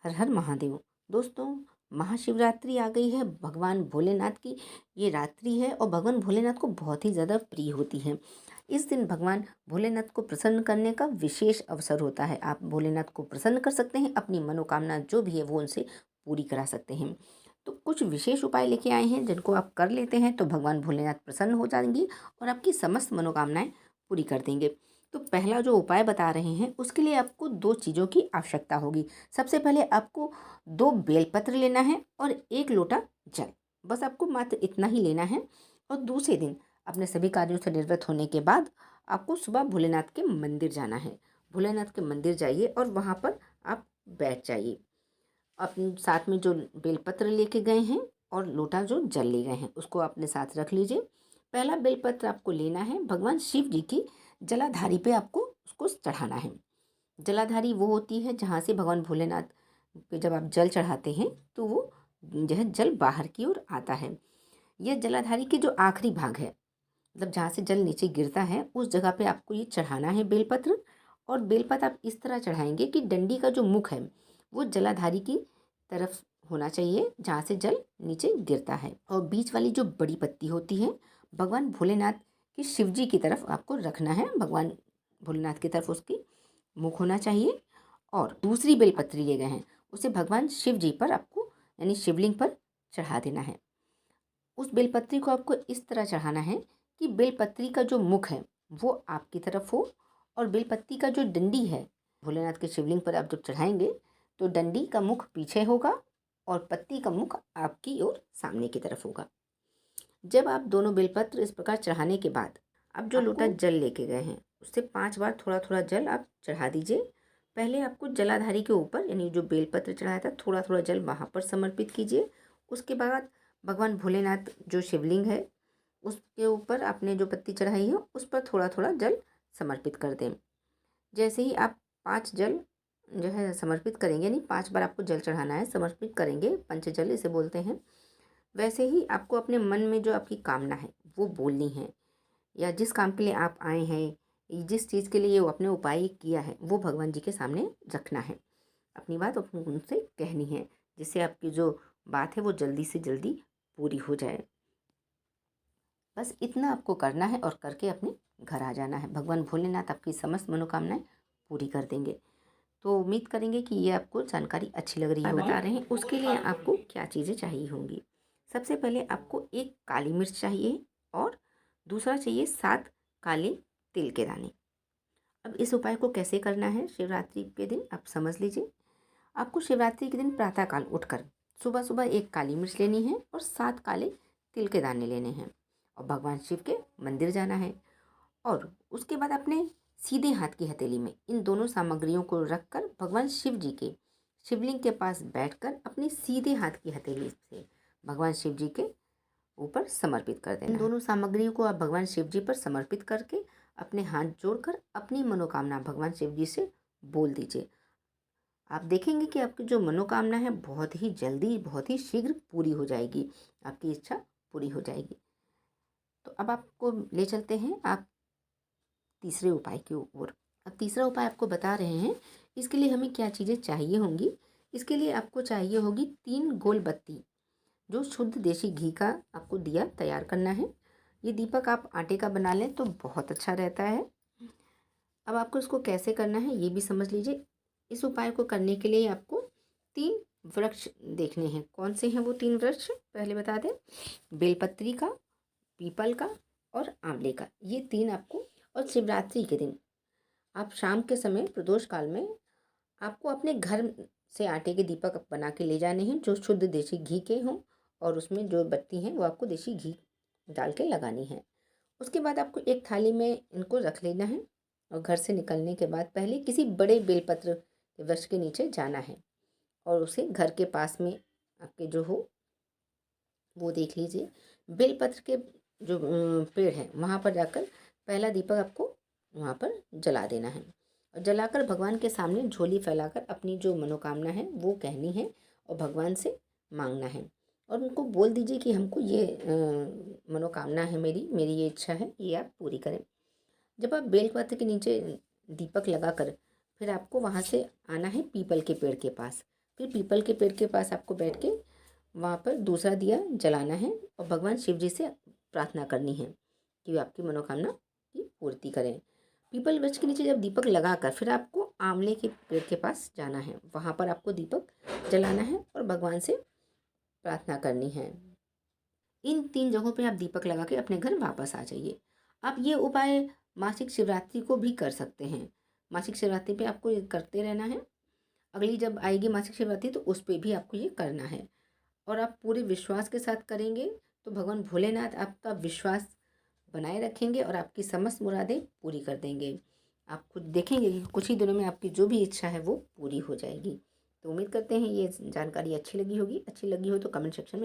हर हर महादेव। दोस्तों, महाशिवरात्रि आ गई है। भगवान भोलेनाथ की ये रात्रि है और भगवान भोलेनाथ को बहुत ही ज़्यादा प्रिय होती है। इस दिन भगवान भोलेनाथ को प्रसन्न करने का विशेष अवसर होता है। आप भोलेनाथ को प्रसन्न कर सकते हैं, अपनी मनोकामना जो भी है वो उनसे पूरी करा सकते हैं। तो कुछ विशेष उपाय लेके आए हैं, जिनको आप कर लेते हैं तो भगवान भोलेनाथ प्रसन्न हो जाएंगे और आपकी समस्त मनोकामनाएं पूरी कर देंगे। तो पहला जो उपाय बता रहे हैं उसके लिए आपको दो चीज़ों की आवश्यकता होगी। सबसे पहले आपको दो बेलपत्र लेना है और एक लोटा जल। बस आपको मात्र इतना ही लेना है। और दूसरे दिन अपने सभी कार्यों से निवृत्त होने के बाद आपको सुबह भोलेनाथ के मंदिर जाना है। भोलेनाथ के मंदिर जाइए और वहाँ पर आप बैठ जाइए। अपने साथ में जो बेलपत्र लेके गए हैं और लोटा जो जल ले गए हैं उसको अपने साथ रख लीजिए। पहला बेलपत्र आपको लेना है, भगवान शिव जी की जलाधारी पे आपको उसको चढ़ाना है। जलाधारी वो होती है जहाँ से भगवान भोलेनाथ पे जब आप जल चढ़ाते हैं तो वो यह जल बाहर की ओर आता है। यह जलाधारी के जो आखिरी भाग है, मतलब जहाँ से जल नीचे गिरता है, उस जगह पे आपको ये चढ़ाना है बेलपत्र। और बेलपत्र आप इस तरह चढ़ाएंगे कि डंडी का जो मुख है वो जलाधारी की तरफ होना चाहिए जहाँ से जल नीचे गिरता है। और बीच वाली जो बड़ी पत्ती होती है भगवान भोलेनाथ की शिव जी की तरफ आपको रखना है। भगवान भोलेनाथ की तरफ उसकी मुख होना चाहिए। और दूसरी बेलपत्री ले गए हैं उसे भगवान शिव जी पर आपको यानी शिवलिंग पर चढ़ा देना है। उस बेलपत्री को आपको इस तरह चढ़ाना है कि बेलपत्री का जो मुख है वो आपकी तरफ हो और बेलपत्ती का जो डंडी है भोलेनाथ के शिवलिंग पर आप जब चढ़ाएंगे तो डंडी का मुख पीछे होगा और पत्ती का मुख आपकी ओर सामने की तरफ होगा। जब आप दोनों बेलपत्र इस प्रकार चढ़ाने के बाद आप जो लोटा जल लेके गए हैं उससे 5 बार थोड़ा थोड़ा जल आप चढ़ा दीजिए। पहले आपको जलाधारी के ऊपर यानी जो बेलपत्र चढ़ाया था थोड़ा थोड़ा जल वहाँ पर समर्पित कीजिए। उसके बाद भगवान भोलेनाथ जो शिवलिंग है उसके ऊपर आपने जो पत्ती चढ़ाई है उस पर थोड़ा थोड़ा जल समर्पित कर दें। जैसे ही आप 5 जल जो है समर्पित करेंगे, यानी 5 बार आपको जल चढ़ाना है, समर्पित करेंगे, पंचजल इसे बोलते हैं। वैसे ही आपको अपने मन में जो आपकी कामना है वो बोलनी है, या जिस काम के लिए आप आए हैं, जिस चीज़ के लिए ये आपने उपाय किया है वो भगवान जी के सामने रखना है। अपनी बात अपने उनसे कहनी है जिससे आपकी जो बात है वो जल्दी से जल्दी पूरी हो जाए। बस इतना आपको करना है और करके अपने घर आ जाना है। भगवान भोलेनाथ आपकी समस्त मनोकामनाएं पूरी कर देंगे। तो उम्मीद करेंगे कि ये आपको जानकारी अच्छी लग रही है। बता रहे हैं उसके लिए आपको क्या चीज़ें चाहिए होंगी। सबसे पहले आपको एक काली मिर्च चाहिए और दूसरा चाहिए 7 काले तिल के दाने। अब इस उपाय को कैसे करना है शिवरात्रि के दिन आप समझ लीजिए। आपको शिवरात्रि के दिन प्रातःकाल उठकर सुबह सुबह एक काली मिर्च लेनी है और 7 काले तिल के दाने लेने हैं और भगवान शिव के मंदिर जाना है। और उसके बाद अपने सीधे हाथ की हथेली में इन दोनों सामग्रियों को रखकर भगवान शिव जी के शिवलिंग के पास बैठकर अपने सीधे हाथ की हथेली से भगवान शिव जी के ऊपर समर्पित कर देना। इन दोनों सामग्रियों को आप भगवान शिव जी पर समर्पित करके अपने हाथ जोड़कर अपनी मनोकामना भगवान शिव जी से बोल दीजिए। आप देखेंगे कि आपकी जो मनोकामना है बहुत ही जल्दी, बहुत ही शीघ्र पूरी हो जाएगी, आपकी इच्छा पूरी हो जाएगी। तो अब आपको ले चलते हैं आप तीसरे उपाय की ओर। अब तीसरा उपाय आपको बता रहे हैं इसके लिए हमें क्या चीज़ें चाहिए होंगी। इसके लिए आपको चाहिए होगी 3 गोल बत्ती, जो शुद्ध देसी घी का आपको दिया तैयार करना है। ये दीपक आप आटे का बना लें तो बहुत अच्छा रहता है। अब आपको इसको कैसे करना है ये भी समझ लीजिए। इस उपाय को करने के लिए आपको 3 वृक्ष देखने हैं। कौन से हैं वो 3 वृक्ष पहले बता दें। बेलपत्री का, पीपल का और आंवले का, ये 3 आपको। और शिवरात्रि के दिन आप शाम के समय प्रदोष काल में आपको अपने घर से आटे के दीपक बना के ले जाने हैं जो शुद्ध देसी घी के हों, और उसमें जो बत्ती हैं वो आपको देसी घी डाल के लगानी है। उसके बाद आपको एक थाली में इनको रख लेना है और घर से निकलने के बाद पहले किसी बड़े बेलपत्र के वृक्ष के नीचे जाना है और उसे घर के पास में आपके जो हो वो देख लीजिए। बेलपत्र के जो पेड़ है वहाँ पर जाकर पहला दीपक आपको वहाँ पर जला देना है और जलाकर भगवान के सामने झोली फैलाकर अपनी जो मनोकामना है वो कहनी है और भगवान से मांगना है। और उनको बोल दीजिए कि हमको ये मनोकामना है, मेरी मेरी ये इच्छा है, ये आप पूरी करें। जब आप बेलपत्र के नीचे दीपक लगाकर फिर आपको वहाँ से आना है पीपल के पेड़ के पास। फिर पीपल के पेड़ के पास आपको बैठ के वहाँ पर दूसरा दिया जलाना है और भगवान शिव जी से प्रार्थना करनी है कि वे आपकी मनोकामना की पूर्ति करें। पीपल वृक्ष के नीचे जब दीपक लगाकर फिर आपको आंवले के पेड़ के पास जाना है, वहाँ पर आपको दीपक जलाना है और भगवान से प्रार्थना करनी है। इन 3 जगहों पे आप दीपक लगा के अपने घर वापस आ जाइए। आप ये उपाय मासिक शिवरात्रि को भी कर सकते हैं। मासिक शिवरात्रि पे आपको ये करते रहना है। अगली जब आएगी मासिक शिवरात्रि तो उस पे भी आपको ये करना है और आप पूरे विश्वास के साथ करेंगे तो भगवान भोलेनाथ आपका विश्वास बनाए रखेंगे और आपकी समस्त मुरादें पूरी कर देंगे। आप खुद देखेंगे कि कुछ ही दिनों में आपकी जो भी इच्छा है वो पूरी हो जाएगी। तो उम्मीद करते हैं ये जानकारी अच्छी लगी होगी। अच्छी लगी हो तो कमेंट सेक्शन में